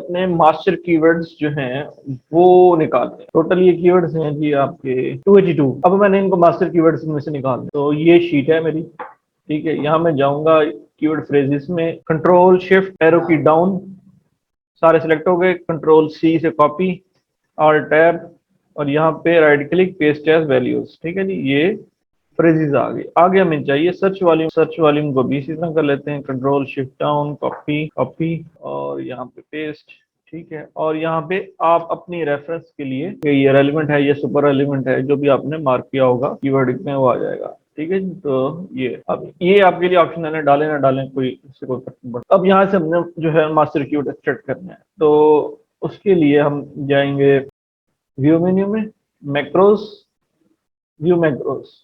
अपने master keywords जो हैं वो निकालते हैं। टोटल ये कीवर्ड्स हैं जी आपके 282। अब मैंने इनको मास्टर कीवर्ड्स में से निकाल दिया। तो ये शीट है मेरी, ठीक है। यहाँ मैं जाऊंगा कीवर्ड फ्रेजेस में, कंट्रोल शिफ्ट एरो की डाउन, सारे सिलेक्ट हो गए, कंट्रोल सी से कॉपी, और टैब, और यहाँ पे right click, paste as values, ठीक है जी। ये फ्रेजेस आ गए। आगे हमें चाहिए सर्च वॉल्यूम को भी इसी तरह कर लेते हैं, control shift down, copy copy, और यहाँ पे पेस्ट, ठीक है। और यहाँ पे आप अपनी रेफरेंस के लिए ये रेलिवेंट है, ये सुपर रेलिवेंट है, जो भी आपने मार्क किया होगा कीवर्ड में वो आ जाएगा, ठीक है जी। तो ये अब ये आपके लिए ऑप्शन है, डालें ना डालें कोई इससे कोई फर्क नहीं पड़ता। अब यहाँ से हमने जो है मास्टर कीवर्ड एक्सट्रैक्ट करना है, तो उसके लिए हम जाएंगे व्यू मेन्यू में, मैक्रोस, व्यू मैक्रोस,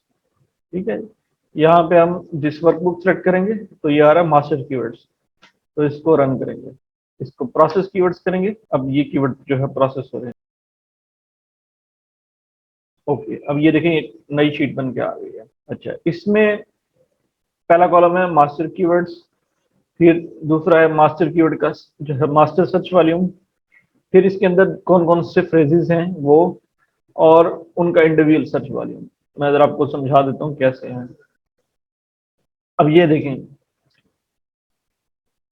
ठीक है। यहाँ पे हम दिस वर्कबुक सेलेक्ट करेंगे, तो ये आ रहा है मास्टर कीवर्ड्स, तो इसको रन करेंगे। इसको प्रोसेस कीवर्ड्स करेंगे, अब ये कीवर्ड जो है प्रोसेस हो रहे हैं। ओके, अब ये देखें नई शीट बन के आ गई है। अच्छा, इसमें पहला कॉलम है मास्टर कीवर्ड्स, फिर दूसरा है मास्टर कीवर्ड का जो है मास्टर सर्च वॉल्यूम, फिर इसके अंदर कौन कौन से फ्रेजेस हैं वो, और उनका इंडिविजुअल सर्च वॉल्यूम। मैं जरा आपको समझा देता हूँ कैसे है। अब ये देखें,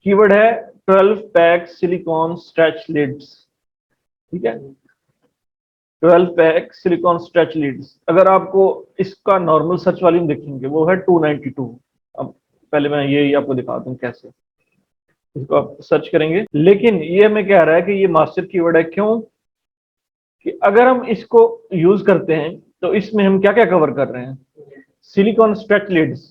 कीवर्ड है 12 पैक सिलिकॉन स्ट्रेच लिड्स, ठीक है। 12 पैक सिलिकॉन स्ट्रेच लिड्स, अगर आपको इसका नॉर्मल सर्च वॉल्यूम देखेंगे वो है 292। अब पहले मैं ये आपको दिखाता हूँ कैसे इसको आप सर्च करेंगे। लेकिन ये हमें कह रहा है कि ये मास्टर कीवर्ड है, क्यों कि अगर हम इसको यूज करते हैं तो इसमें हम क्या क्या कवर कर रहे हैं, सिलिकॉन स्ट्रेच लिड्स,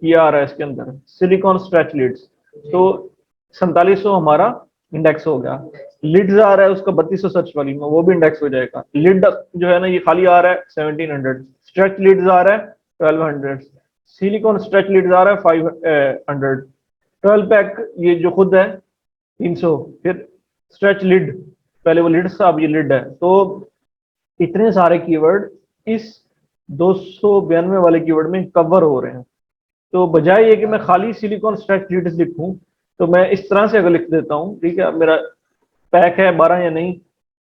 ये आ रहा है इसके अंदर सिलिकॉन स्ट्रेच लिड्स, तो 4700 हमारा इंडेक्स हो गया। लिड्स आ रहा है उसका 3200 सर्च वॉल्यूम में, वो भी इंडेक्स हो जाएगा। लिड जो है ना ये खाली आ रहा है 1700, स्ट्रेच लिड्स आ रहा है 1200, सिलिकॉन स्ट्रेच लिड्स आ रहा है 500, 12 पैक ये जो खुद है 300, फिर स्ट्रेच लिड, पहले वो लिड था अब ये लिड है। तो इतने सारे कीवर्ड इस 292 वाले कीवर्ड में कवर हो रहे हैं। तो बजाय ये कि मैं खाली सिलिकॉन स्ट्रेच लिड्स लिखूं, तो मैं इस तरह से अगर लिख देता हूं, ठीक है। अब मेरा पैक है 12 या नहीं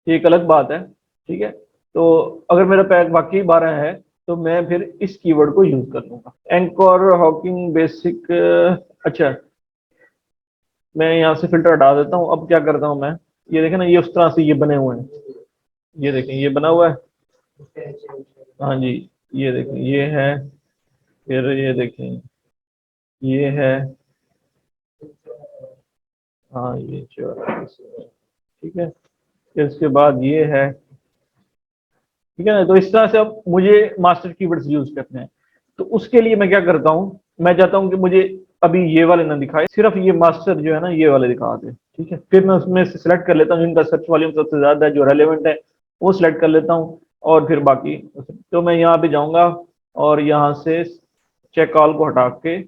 ये एक अलग बात है, ठीक है। तो अगर मेरा पैक वाकई 12 है तो मैं फिर इस कीवर्ड को यूज कर लूंगा। एंकर हॉकिंग बेसिक, अच्छा मैं यहाँ से फिल्टर हटा देता हूँ। अब क्या करता हूँ मैं, ये देखें ना ये उस तरह से ये बने हुए हैं, ये देखें ये बना हुआ है, हाँ जी ये देखें ये है, फिर ये देखें ये है, हाँ ये 84 है, ठीक है। फिर इसके बाद ये है, ठीक है ना। तो इस तरह से अब मुझे मास्टर कीवर्ड्स यूज करने हैं, तो उसके लिए मैं क्या करता हूँ, मैं चाहता हूँ कि मुझे अभी ये वाले ना दिखाए, सिर्फ ये मास्टर जो है ना ये वाले दिखा दे, ठीक है। फिर मैं उसमें से सिलेक्ट कर लेता हूँ जिनका सर्च वॉल्यूम सबसे ज्यादा है, जो रेलेवेंट है वो सिलेक्ट कर लेता हूँ, और फिर बाकी। तो मैं यहाँ पे जाऊंगा और यहाँ से चेक ऑल को हटा के,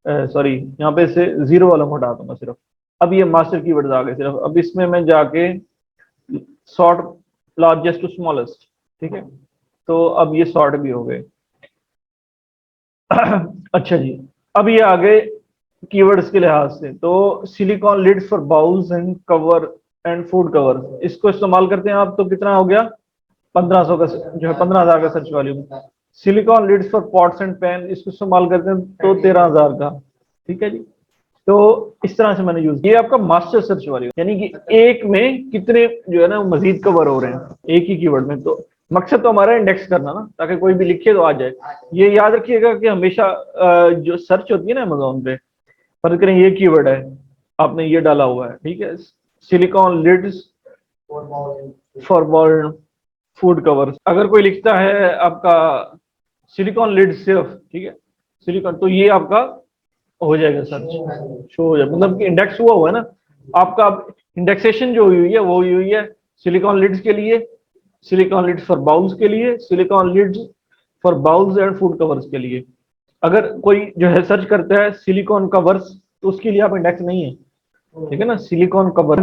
सॉरी यहाँ पे से जीरो वाला को हटा दूंगा सिर्फ। अब ये मास्टर कीवर्ड्स आ गए सिर्फ। अब इसमें मैं जाके सॉर्ट लार्जेस्ट टू स्मॉलेस्ट, ठीक है। तो अब ये सॉर्ट भी हो गए। अच्छा जी, अब ये आ गए कीवर्ड्स के लिहाज से। तो silicone lids for bowls and cover and food cover, इसको इस्तेमाल करते हैं आप तो कितना हो गया 1500 का जो है 15,000 का search volume. Silicone lids for pots and pan, इसको इस्तेमाल करते हैं तो 13,000 का, ठीक है जी। तो इस तरह से मैंने यूज, ये आपका मास्टर सर्च वॉल्यूम, यानी कि एक में कितने जो है ना मजीद कवर हो रहे हैं एक ही कीवर्ड में। तो मकसद तो हमारा इंडेक्स करना ना, ताकि कोई भी लिखे तो आ जाए। ये याद रखिएगा कि हमेशा जो सर्च होती है ना अमेज़न पे, फर्ज करें ये कीवर्ड है, आपने ये डाला हुआ है, ठीक है, silicone lids for bowls food covers, अगर कोई लिखता है आपका सिलिकॉन लिड सिर्फ, ठीक है, सिलिकॉन, तो ये आपका हो जाएगा सर्च, शो हो जाएगा, मतलब कि इंडेक्स हुआ है ना आपका। इंडेक्सेशन जो हुई है वो हुई है सिलिकॉन लिड्स के लिए, सिलिकॉन लिड्स फॉर बाउल्स के लिए, silicone lids for bowls and food covers के लिए। अगर कोई जो है सर्च करता है सिलिकॉन कवर्स, तो उसके लिए आप इंडेक्स नहीं है, ठीक है ना। सिलिकॉन कवर,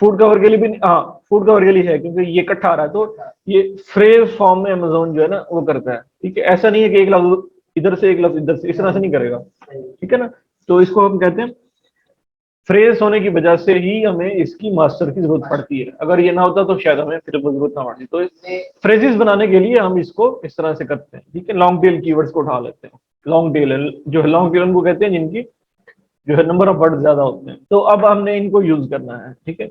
फूड कवर के लिए भी, हाँ फूड कवर के लिए है, क्योंकि ये इकट्ठा आ रहा है, तो ये फ्रेज फॉर्म में अमेज़न जो है ना वो करता है, ठीक है। ऐसा नहीं है कि एक लफ्ज इधर से एक लफ्ज इधर से, इस तरह से नहीं करेगा, ठीक है ना। तो इसको हम कहते हैं फ्रेज होने की वजह से ही हमें इसकी मास्टर की जरूरत पड़ती है, अगर ये ना होता तो शायद हमें फिर वो जरूरत ना पड़ती। तो फ्रेजेस बनाने के लिए हम इसको इस तरह से करते हैं, ठीक है। लॉन्ग टेल कीवर्ड्स को उठा लेते हैं। लॉन्ग टेल जो है, लॉन्ग टेल उनको कहते हैं जिनकी जो है नंबर ऑफ वर्ड ज्यादा होते हैं। तो अब हमने इनको यूज करना है, ठीक है।